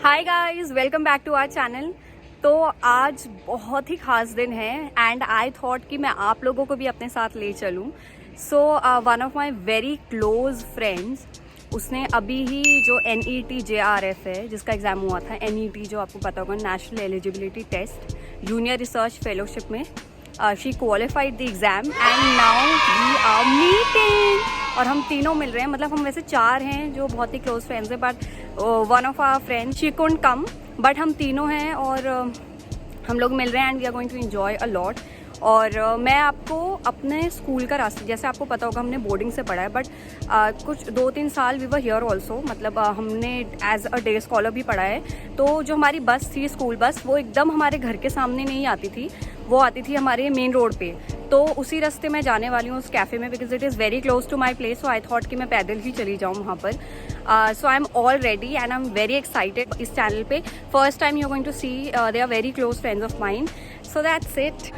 Hi guys, welcome back to our channel. तो आज बहुत ही खास दिन है एंड आई थॉट कि मैं आप लोगों को भी अपने साथ ले चलूं। सो one of my very close friends, उसने अभी ही जो NET JRF है जिसका एग्ज़ाम हुआ था, NET जो आपको पता होगा, national eligibility test, junior research fellowship में she qualified the exam and now we are meeting. और हम तीनों मिल रहे हैं, मतलब हम वैसे चार हैं जो बहुत ही क्लोज फ्रेंड्स हैं, but one of our friend she couldn't come, बट हम तीनों हैं और हम लोग मिल रहे हैं and we are going to enjoy a lot. और मैं आपको अपने स्कूल का रास्ता, जैसे आपको पता होगा हमने बोर्डिंग से पढ़ा है, बट कुछ 2-3 साल वी वर हियर ऑल्सो, मतलब हमने एज अ डे स्कॉलर भी पढ़ा है। तो जो हमारी बस थी, स्कूल बस, वो एकदम हमारे घर के सामने नहीं आती थी, वो आती थी हमारे मेन रोड पे। तो उसी रास्ते में जाने वाली हूँ उस कैफ़े में, because it is very close to my place. So I thought कि मैं पैदल ही चली जाऊँ वहाँ पर। So I am all ready and I am very excited. इस चैनल पे first time you are going to see, they are very close friends of mine. So that's it.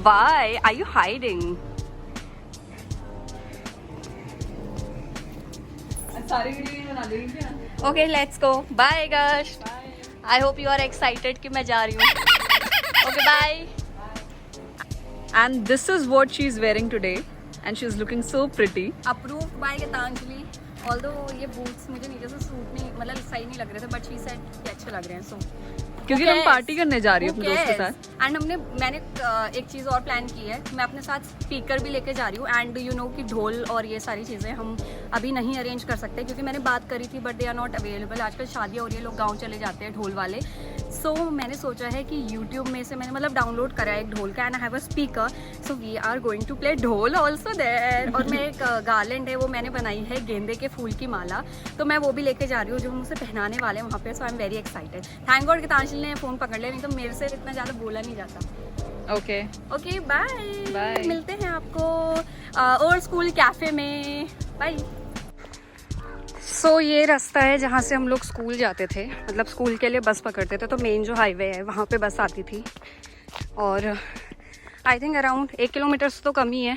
Why are you hiding? सारी video बना देंगे क्या? Okay, let's go. Bye guys. I hope you are excited कि मैं जा रही हूँ. Okay, bye. And this is what she is wearing today, and she is looking so pretty. Approved by Gitanjali. Although ये boots मुझे नीचे से suit नहीं, मतलब सही नहीं लग रहे थे, but she said कि अच्छे लग रहे हैं. So क्योंकि तुम पार्टी करने जा रही हो अपने दोस्त के साथ. एंड मैंने एक चीज़ और प्लान की है, मैं अपने साथ स्पीकर भी लेके जा रही हूँ। एंड यू नो कि ढोल और ये सारी चीज़ें हम अभी नहीं अरेंज कर सकते, क्योंकि मैंने बात करी थी but they are not available. आजकल शादियाँ हो रही है, लोग गाँव चले जाते हैं ढोल वाले। सो मैंने सोचा है कि यूट्यूब में से मैंने मतलब डाउनलोड करा है एक ढोल का, and I have a speaker, so we are going to play dhol also there. और मैं एक गार्लैंड है वो मैंने बनाई है गेंदे के फूल की माला, तो मैं वो भी लेके जा रही हूँ जो हम उसे पहनाने वाले हैं वहाँ पे। So I am very excited. Thank God Geetanjali ने फ़ोन पकड़ लिया, नहीं तो मेरे से इतना ज़्यादा बोला नहीं जाता। ओके. Okay, bye Bye. मिलते हैं आपको और स्कूल कैफ़े में। बाय। सो ये रास्ता है जहाँ से हम लोग स्कूल जाते थे, मतलब स्कूल के लिए बस पकड़ते थे। तो मेन जो हाईवे है वहाँ पे बस आती थी, और आई थिंक अराउंड 1 किलोमीटर से तो कम ही है।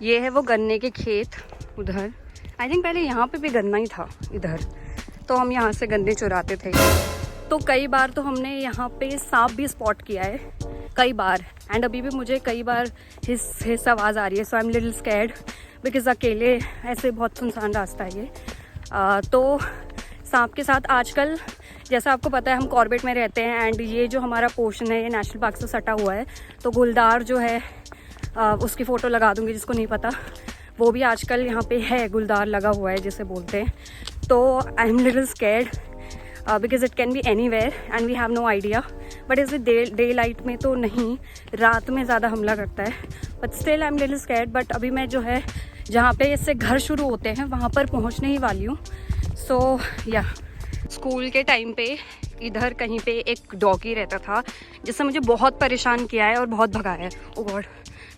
ये है वो गन्ने के खेत उधर। आई थिंक पहले यहाँ पे भी गन्ना ही था इधर, तो हम यहाँ से गन्ने चुराते थे। तो कई बार तो हमने यहाँ पे सांप भी स्पॉट किया है, कई बार। एंड अभी भी मुझे कई बार हिस आवाज़ आ रही है। So I am little scared, because अकेले ऐसे बहुत सुनसान रास्ता है ये। तो सांप के साथ आजकल, जैसा आपको पता है, हम कॉर्बेट में रहते हैं एंड ये जो हमारा पोर्शन है ये नेशनल पार्क से सटा हुआ है। तो गुलदार जो है, उसकी फ़ोटो लगा दूँगी जिसको नहीं पता, वो भी आजकल यहाँ पे है, गुलदार लगा हुआ है जिसे बोलते हैं। तो I am little scared because it can be anywhere and we have no idea. But इस डे लाइट में तो नहीं, रात में ज़्यादा हमला करता है। But still I am little scared. But अभी मैं जो है, जहाँ पे इससे घर शुरू होते हैं वहाँ पर पहुँचने ही वाली हूँ। सो या स्कूल के टाइम पे इधर कहीं पे एक डॉगी रहता था जिससे मुझे बहुत परेशान किया है और बहुत भगाया है। Oh God,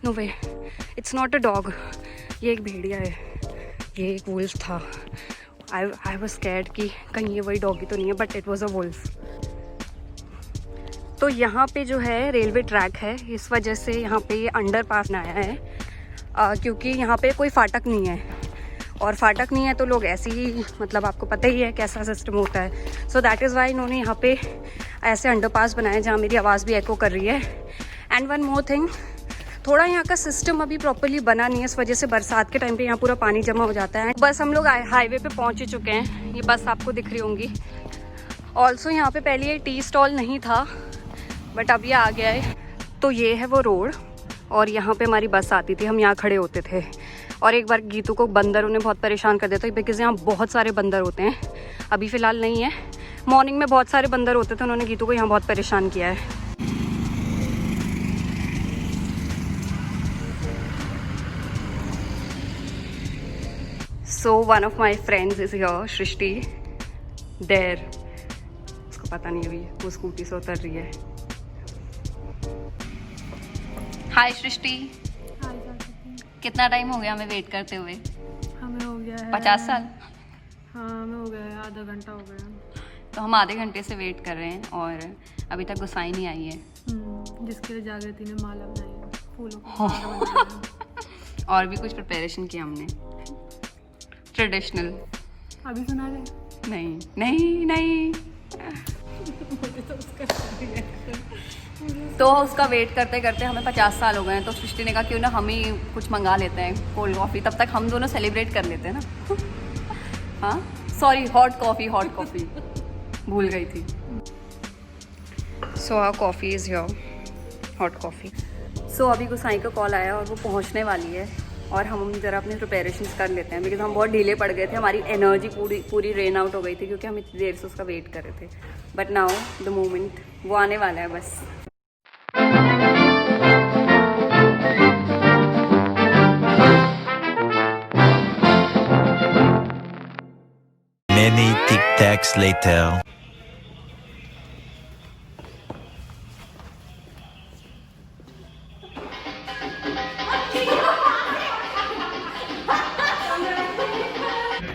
no way, it's not a dog, ये एक भेड़िया है, ये एक वुल्फ था। आई वाज स्कैर्ड कि कहीं ये वही डॉगी तो नहीं है, but it was a wolf. तो यहाँ पे जो है रेलवे ट्रैक है, इस वजह से यहाँ पे ये अंडरपास बनाया है, क्योंकि यहाँ पे कोई फाटक नहीं है। और फाटक नहीं है तो लोग ऐसे ही, मतलब आपको पता ही है कैसा सिस्टम होता है। सो दैट इज़ वाई इन्होंने यहाँ पे ऐसे अंडरपास बनाए जहाँ मेरी आवाज़ भी एको कर रही है। एंड वन मोर थिंग, थोड़ा यहाँ का सिस्टम अभी प्रॉपर्ली बना नहीं है, इस वजह से बरसात के टाइम पे यहाँ पूरा पानी जमा हो जाता है। बस हम लोग हाईवे पे पहुँच ही चुके हैं, ये बस आपको दिख रही होंगी। ऑल्सो यहाँ पे पहले ये टी स्टॉल नहीं था, बट अब ये आ गया है। तो ये है वो रोड, और यहाँ पे हमारी बस आती थी, हम यहाँ खड़े होते थे। और एक बार गीतू को बंदरों ने बहुत परेशान कर दिया था, बिकॉज यहाँ बहुत सारे बंदर होते हैं। अभी फ़िलहाल नहीं है, मॉर्निंग में बहुत सारे बंदर होते थे, उन्होंने गीतू को यहाँ बहुत परेशान किया है। So one of my friends is here, Srishti there. उसको पता नहीं, अभी वो स्कूटी से उतर रही है। हाय सृष्टि, कितना टाइम हो गया हमें वेट करते हुए? हमें हो गया है 50 साल। हाँ, हमें हो गया है, आधा घंटा हो गया। तो हम आधे घंटे से वेट कर रहे हैं और अभी तक गुसाई नहीं आई है। जिसके लिए जागृति ने माला बनाई है, फूलों की माला बनाई है। और भी कुछ प्रिपरेशन किया हमने, ट्रेडिशनल। अभी सुना दे। नहीं नहीं नहीं। तो उसका वेट करते करते हमें 50 साल हो गए हैं, तो सृष्टि ने कहा क्यों ना हम ही कुछ मंगा लेते हैं कोल्ड कॉफ़ी, तब तक हम दोनों सेलिब्रेट कर लेते हैं ना। हाँ सॉरी, हॉट कॉफ़ी भूल गई थी। So our coffee is your hot coffee. So अभी गुसाई का कॉल आया और वो पहुंचने वाली है, और हम ज़रा अपने प्रिपरेशंस कर लेते हैं, बिकॉज हम बहुत ढीले पड़ गए थे, हमारी एनर्जी पूरी रेन आउट हो गई थी क्योंकि हम इतनी देर से उसका वेट कर रहे थे। बट नाउ द मोमेंट, वो आने वाला है बस। Many tic-tacs later.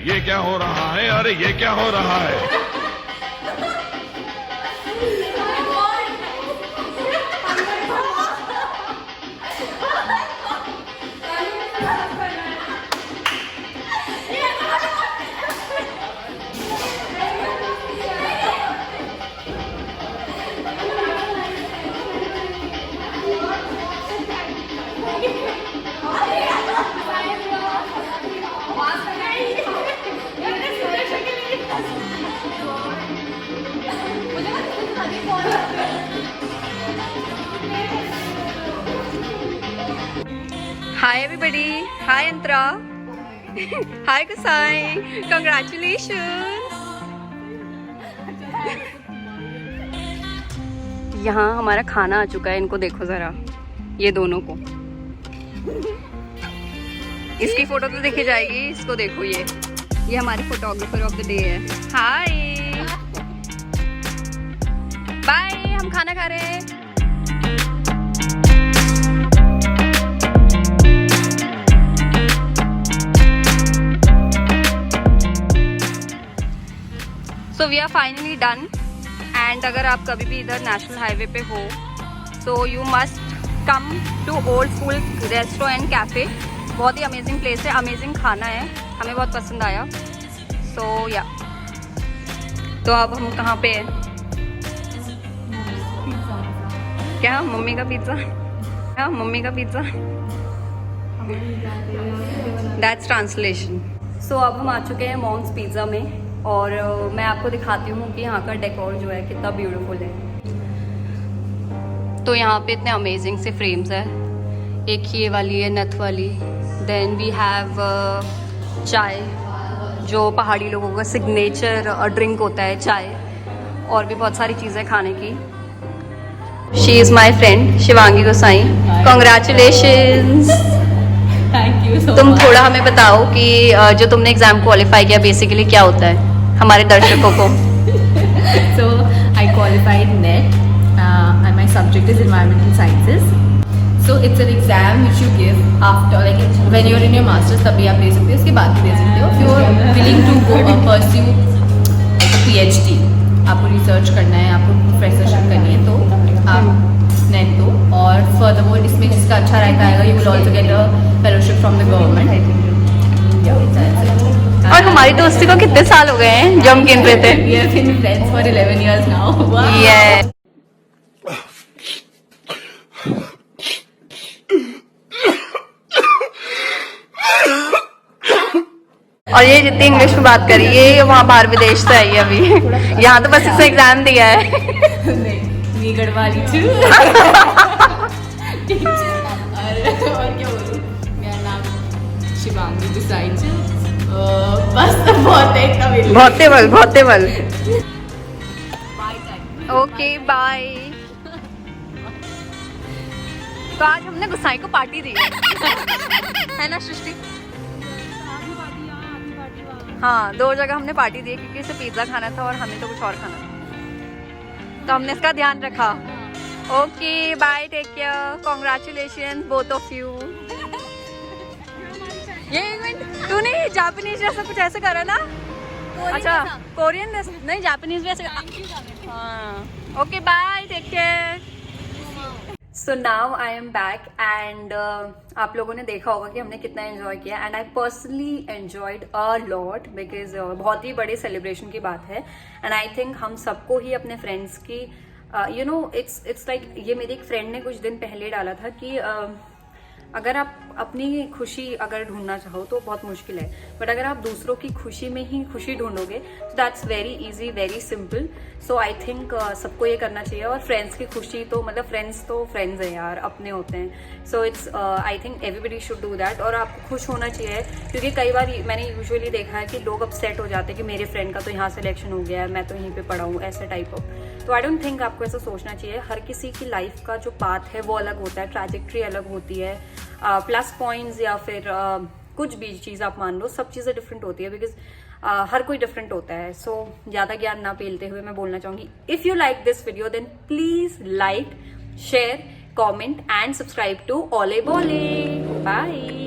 ये क्या हो रहा है? अरे ये क्या हो रहा है? Hi everybody. Hi Antra. Hi Kusai. Congratulations. यहाँ हमारा खाना आ चुका है, इनको देखो ज़रा, ये दोनों को। इसकी फ़ोटो तो देखी जाएगी, इसको देखो, ये हमारे फोटोग्राफर ऑफ द डे है। हाय बाय, हम खाना खा रहे हैं। So we are finally done. And अगर आप कभी भी इधर नेशनल हाईवे पे हो, so you must come to old school restaurant and cafe. बहुत ही अमेजिंग प्लेस है, अमेजिंग खाना है, हमें बहुत पसंद आया। सो या तो अब हम कहाँ पे हैं? क्या मम्मी का पिज़्ज़ा? क्या मम्मी का पिज़्ज़ा? That's translation. सो अब हम आ चुके हैं मॉम्स पिज़्ज़ा में, और मैं आपको दिखाती हूँ कि यहाँ का डेकोर जो है कितना ब्यूटीफुल है। तो यहाँ पे इतने अमेजिंग से फ्रेम्स है, एक ये वाली है नथ वाली। देन वी हैव चाय, जो पहाड़ी लोगों का सिग्नेचर ड्रिंक होता है चाय, और भी बहुत सारी चीज़ें खाने की। She is my friend Shivangi Gosai, congratulations. Thank you. तुम थोड़ा हमें बताओ कि जो तुमने एग्जाम क्वालिफाई किया बेसिकली क्या होता है हमारे दर्शकों को। So I qualified NET and my subject is environmental sciences. So it's an exam which you give after, like when you're in your masters, तभी आप दे सकते हो, उसके बाद भी दे सकते हो। If you're willing to go pursue like a PhD, आपको रिसर्च करना है, आपको प्रोफेसरशिप करनी है, तो आप NET दो। और furthermore इसमें जिसका अच्छा रैंक आएगा, you will also get a fellowship from the government. और हमारी दोस्ती को कितने साल हो गए हैं जो हम गिन रहे थे? We have been friends for 11 years now. Wow. Yeah. और ये जितनी इंग्लिश में बात करी, ये वहाँ बाहर विदेश से आई है अभी, यहाँ तो बस इसने एग्जाम दिया है। नहीं गढ़वाली थी। और क्या बोलूं, मेरा नाम शिवांगी गोसाई है। बस बहुत है, इतना मेरे लिए। बहुत तेवल। Okay bye. तो आज हमने गुसाई को पार्टी दी है ना सृष्टि? हाँ, 2 जगह हमने पार्टी दी क्योंकि इसे पिज्ज़ा खाना था और हमें तो कुछ और खाना था, तो हमने इसका ध्यान रखा। Okay bye, take care, congratulation both of you. ये इवेंट तूने जापानीज जैसा कुछ ऐसे करा ना? अच्छा कोरियन नहीं, जापानीज भी ऐसे। हाँ okay bye, take care. So now I am back and आप लोगों ने देखा होगा कि हमने कितना एंजॉय किया and I personally enjoyed a lot because बहुत ही बड़े सेलिब्रेशन की बात है एंड आई थिंक हम सबको ही अपने फ्रेंड्स की यू नो इट्स लाइक ये मेरी एक फ्रेंड ने कुछ दिन पहले डाला था कि अगर आप अपनी खुशी अगर ढूंढना चाहो तो बहुत मुश्किल है, बट अगर आप दूसरों की खुशी में ही खुशी ढूंढोगे तो that's very easy, very simple. So I think सबको ये करना चाहिए. और फ्रेंड्स की खुशी तो मतलब फ्रेंड्स तो फ्रेंड्स हैं यार, अपने होते हैं. So it's I think everybody should do that. और आपको खुश होना चाहिए क्योंकि कई बार मैंने यूजुअली देखा है कि लोग अपसेट हो जाते हैं कि मेरे फ्रेंड का तो यहाँ सिलेक्शन हो गया है, मैं तो यहीं पे पढ़ा हूँ, ऐसे टाइप ऑफ. तो आई डोंट थिंक आपको ऐसा सोचना चाहिए. हर किसी की लाइफ का जो पाथ है वो अलग होता है, ट्रैजेक्ट्री अलग होती है, प्लस पॉइंट्स या फिर कुछ भी चीज़ आप मान लो, सब चीज़ें डिफरेंट होती है बिकॉज हर कोई डिफरेंट होता है. सो ज़्यादा ज्ञान ना पेलते हुए मैं बोलना चाहूँगी, if you like this video then please like, share, comment and subscribe to Ole Bole. Bye.